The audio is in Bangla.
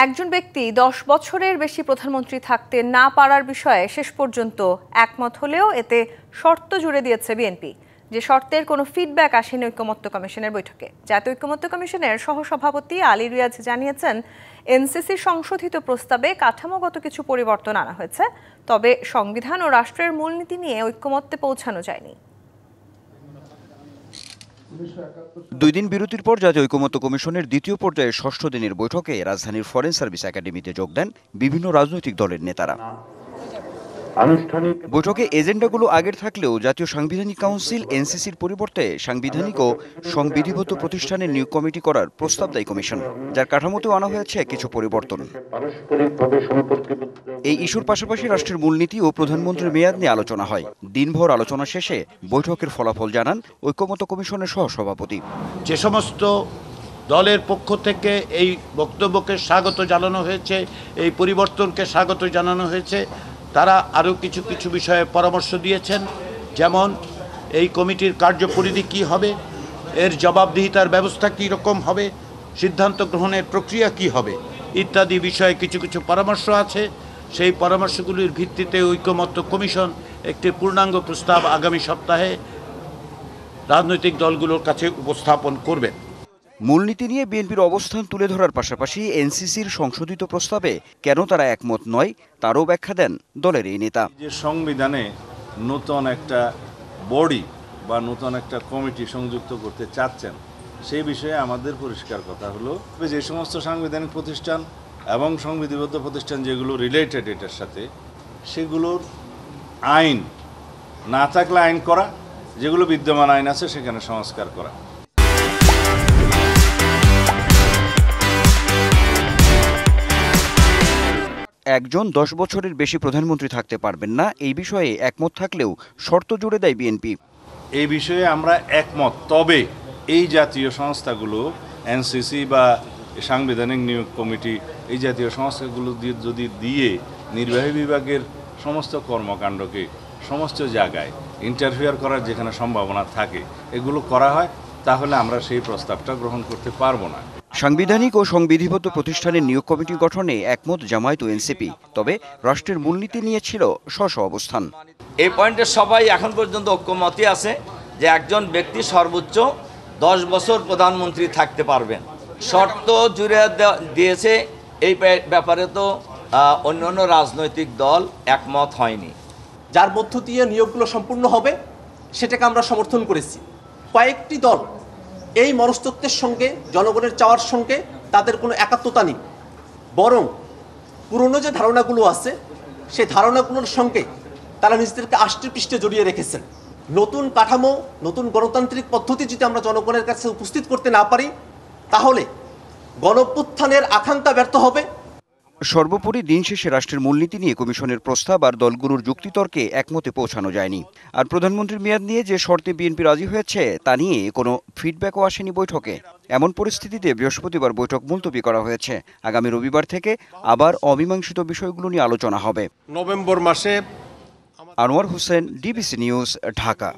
একজন ব্যক্তি 10 বছরের বেশি প্রধানমন্ত্রী থাকতে না পারার বিষয়ে শেষ পর্যন্ত একমত হলেও এতে শর্ত জুড়ে দিয়েছে বিএনপি। যে শর্তের কোনো ফিডব্যাক আসেনি ঐকমত্য কমিশনের বৈঠকে। জাতীয় ঐকমত্য কমিশনের সহসভাপতি আলী রিয়াজ জানিয়েছেন, এনসিসি সংশোধিত প্রস্তাবে কাঠামোগত কিছু পরিবর্তন আনা হয়েছে, তবে সংবিধান ও রাষ্ট্রের মূলনীতি নিয়ে ঐকমত্যে পৌঁছানো যায়নি। 2 দিন বিরতির পর জাতীয় ঐকমত্য কমিশনের দ্বিতীয় পর্যায়ের 6ষ্ঠ দিনের বৈঠকে রাজধানীর ফরেন সার্ভিস একাডেমিতে যোগ দেন বিভিন্ন রাজনৈতিক দলের নেতারা। বৈঠকে এজেন্ডাগুলো আগের থাকলেও জাতীয় সাংবিধানিক কাউন্সিল এনসিসির পরিবর্তে সাংবিধানিক ও সংবিধিবদ্ধ প্রতিষ্ঠানের নিয়োগ কমিটি করার প্রস্তাব দেয় কমিশন, যার কাঠামোতেও আনা হয়েছে কিছু পরিবর্তন। এই ইস্যুর পাশাপাশি রাষ্ট্রের মূলনীতি ও প্রধানমন্ত্রীর মেয়াদ নিয়ে আলোচনা হয়। দিনভর আলোচনা শেষে বৈঠকের ফলাফল জানান ঐকমত্য কমিশনের সহসভাপতি। যে সমস্ত দলের পক্ষ থেকে এই বক্তব্যকে স্বাগত জানানো হয়েছে, এই পরিবর্তনকে স্বাগত জানানো হয়েছে, তারা আরও কিছু কিছু বিষয়ে পরামর্শ দিয়েছেন। যেমন এই কমিটির কার্যপরিধি কী হবে, এর জবাবদিহিতার ব্যবস্থা কী রকম হবে, সিদ্ধান্ত গ্রহণের প্রক্রিয়া কী হবে ইত্যাদি বিষয়ে কিছু কিছু পরামর্শ আছে। সেই পরামর্শগুলির ভিত্তিতে ঐকমত্য কমিশন একটি পূর্ণাঙ্গ প্রস্তাব আগামী সপ্তাহে রাজনৈতিক দলগুলোর কাছে উপস্থাপন করবে। মূলনীতি নিয়ে বিএনপির অবস্থান তুলে ধরার পাশাপাশি এনসিসির সংশোধিত প্রস্তাবে কেন তারা একমত নয় তারও ব্যাখ্যা দেন দলের এই নেতা। যে সংবিধানে নতুন একটা বডি বা নতুন একটা কমিটি সংযুক্ত করতে চাচ্ছেন, সেই বিষয়ে আমাদের পরিষ্কার কথা হলো যে সমস্ত সাংবিধানিক প্রতিষ্ঠান এবং সংবিধিবদ্ধ প্রতিষ্ঠান যেগুলো রিলেটেড এটার সাথে, সেগুলোর আইন না থাকলে আইন করা, যেগুলো বিদ্যমান আইন আছে সেখানে সংস্কার করা। একজন 10 বছরের বেশি প্রধানমন্ত্রী থাকতে পারবেন না, এই বিষয়ে একমত থাকলেও শর্ত জুড়ে দেয় বিএনপি। এই বিষয়ে আমরা একমত, তবে এই জাতীয় সংস্থাগুলো এনসিসি বা সাংবিধানিক নিয়োগ কমিটি এই জাতীয় সংস্থাগুলো দিয়ে নির্বাহী বিভাগের সমস্ত কর্মকাণ্ডকে সমস্ত জায়গায় ইন্টারফেয়ার করার যেখানে সম্ভাবনা থাকে এগুলো করা হয়, তাহলে আমরা সেই প্রস্তাবটা গ্রহণ করতে পারবো না। সাংবিধানিক ও সংবিধিবদ্ধ প্রতিষ্ঠানের নিয়োগ কমিটি গঠনে একমত জামায়াত ও এনসিপি, তবে রাষ্ট্রের মূলনীতি নিয়ে ছিল স্ব অবস্থান। এই পয়েন্টে সবাই এখন পর্যন্ত ঐক্যমতই আছে যে একজন ব্যক্তি সর্বোচ্চ 10 বছর প্রধানমন্ত্রী থাকতে পারবেন। শর্ত জুড়ে দিয়েছে, এই ব্যাপারে তো অন্যান্য রাজনৈতিক দল একমত হয়নি। যার মধ্য দিয়ে নিয়োগগুলো সম্পূর্ণ হবে সেটাকে আমরা সমর্থন করেছি। কয়েকটি দল এই মনস্তত্ত্বের সঙ্গে, জনগণের চাওয়ার সঙ্গে তাদের কোনো একাত্মতা নেই, বরং পুরনো যে ধারণাগুলো আছে সেই ধারণাগুলোর সঙ্গে তারা নিজেদেরকে আষ্টে পৃষ্ঠে জড়িয়ে রেখেছেন। নতুন কাঠামো, নতুন গণতান্ত্রিক পদ্ধতি যদি আমরা জনগণের কাছে উপস্থিত করতে না পারি, তাহলে গণঅভ্যুত্থানের আকাঙ্ক্ষা ব্যর্থ হবে। সর্বোপরি দিন শেষে রাষ্ট্রের মূলনীতি নিয়ে কমিশনের প্রস্তাব আর দলগুলোর যুক্তিতর্কে একমতে পৌঁছানো যায়নি। আর প্রধানমন্ত্রীর মেয়াদ নিয়ে যে শর্তে বিএনপি রাজি হয়েছে তা নিয়ে কোনো ফিডব্যাকও আসেনি বৈঠকে। এমন পরিস্থিতিতে বৃহস্পতিবার বৈঠক মুলতবি করা হয়েছে। আগামী রবিবার থেকে আবার অমীমাংসিত বিষয়গুলো নিয়ে আলোচনা হবে। নভেম্বর মাসে। Anwar Hossain, DBC news, Dhaka.